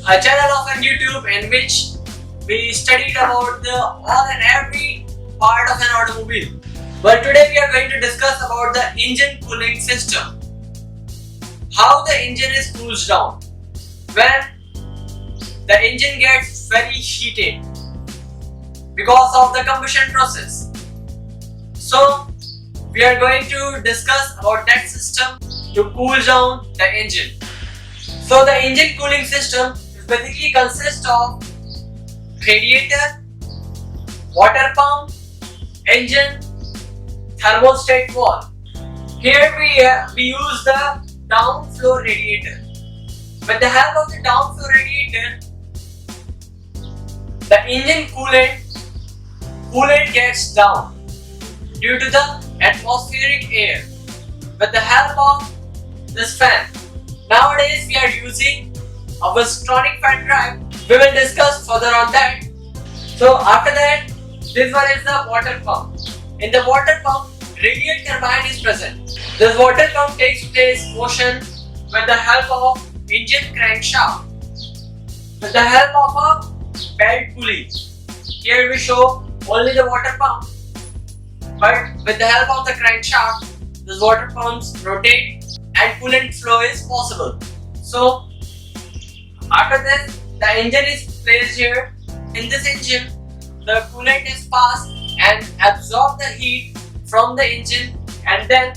a channel of on YouTube in which we studied about the all and every part of an automobile. But today we are going to discuss about the engine cooling system. How the engine is cooled down when the engine gets very heated because of the combustion process. So we are going to discuss about that system to cool down the engine. So the engine cooling system is basically consists of radiator, water pump, engine, thermostat valve. Here we use the downflow radiator. With the help of the downflow radiator, the engine coolant gets down due to the atmospheric air. With the help of this fan, nowadays we are using a Westonic fan drive. We will discuss further on that. So after that, this one is the water pump. In the water pump, radial turbine is present. This water pump takes place motion with the help of engine crankshaft. With the help of a belt pulley. Here we show only the water pump, but with the help of the crankshaft, this water pumps rotate and coolant flow is possible. So after this, the engine is placed here. In this engine, the coolant is passed and absorb the heat from the engine and then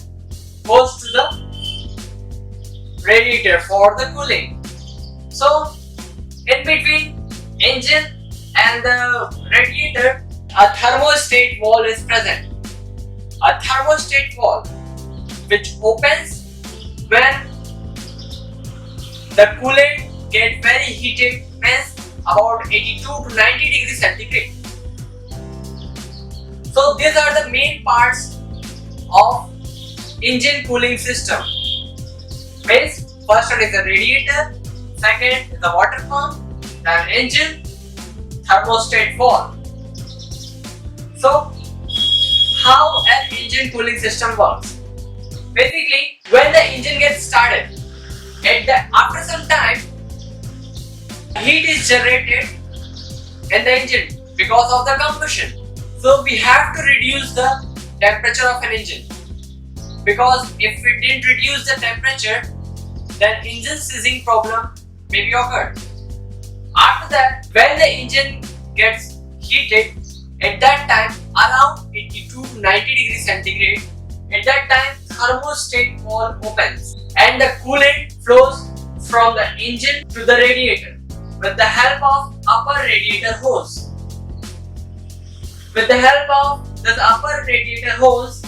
goes to the radiator for the cooling. So in between engine and the radiator, a thermostat valve is present. A thermostat valve which opens when the coolant gets very heated, means about 82 to 90 degrees centigrade. So these are the main parts of engine cooling system. Means first one is the radiator, second is the water pump, then engine, thermostat valve. So how an engine cooling system works? Basically, when the engine gets started, after some time, heat is generated in the engine because of the combustion. So we have to reduce the temperature of an engine, because if we didn't reduce the temperature, then engine seizing problem may be occurred. After that, when the engine gets heated, at that time around 82 to 90 degrees centigrade, at that time thermostat valve opens and the coolant flows from the engine to the radiator with the help of upper radiator hose. With the help of this upper radiator hose,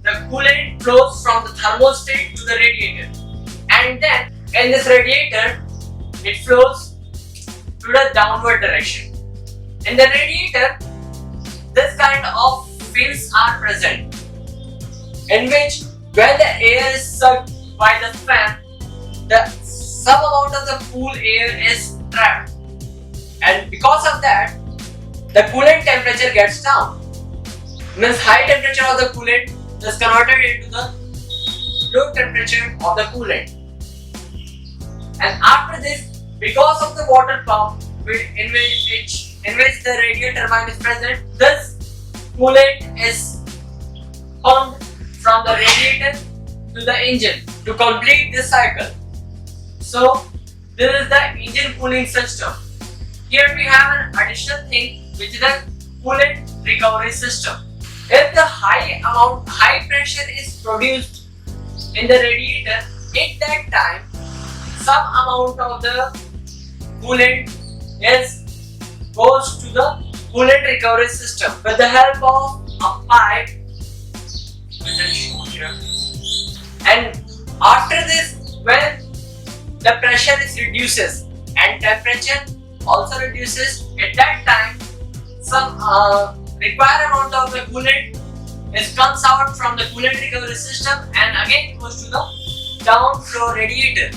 the coolant flows from the thermostat to the radiator, and then in this radiator it flows to the downward direction. In the radiator, this kind of fins are present, in which when the air is sucked by the fan, some amount of the cool air is trapped, and because of that, the coolant temperature gets down. Means high temperature of the coolant is converted into the low temperature of the coolant. And after this, because of the water pump in which the radial turbine is present, this coolant is pumped from the radiator to the engine to complete this cycle. So this is the engine cooling system. Here we have an additional thing, which is the coolant recovery system. If the high pressure is produced in the radiator, at that time some amount of the coolant goes to the coolant recovery system with the help of a pipe, which I show here. And after this, when the pressure reduces and temperature also reduces, at that time some required amount of the coolant comes out from the coolant recovery system and again goes to the downflow radiator.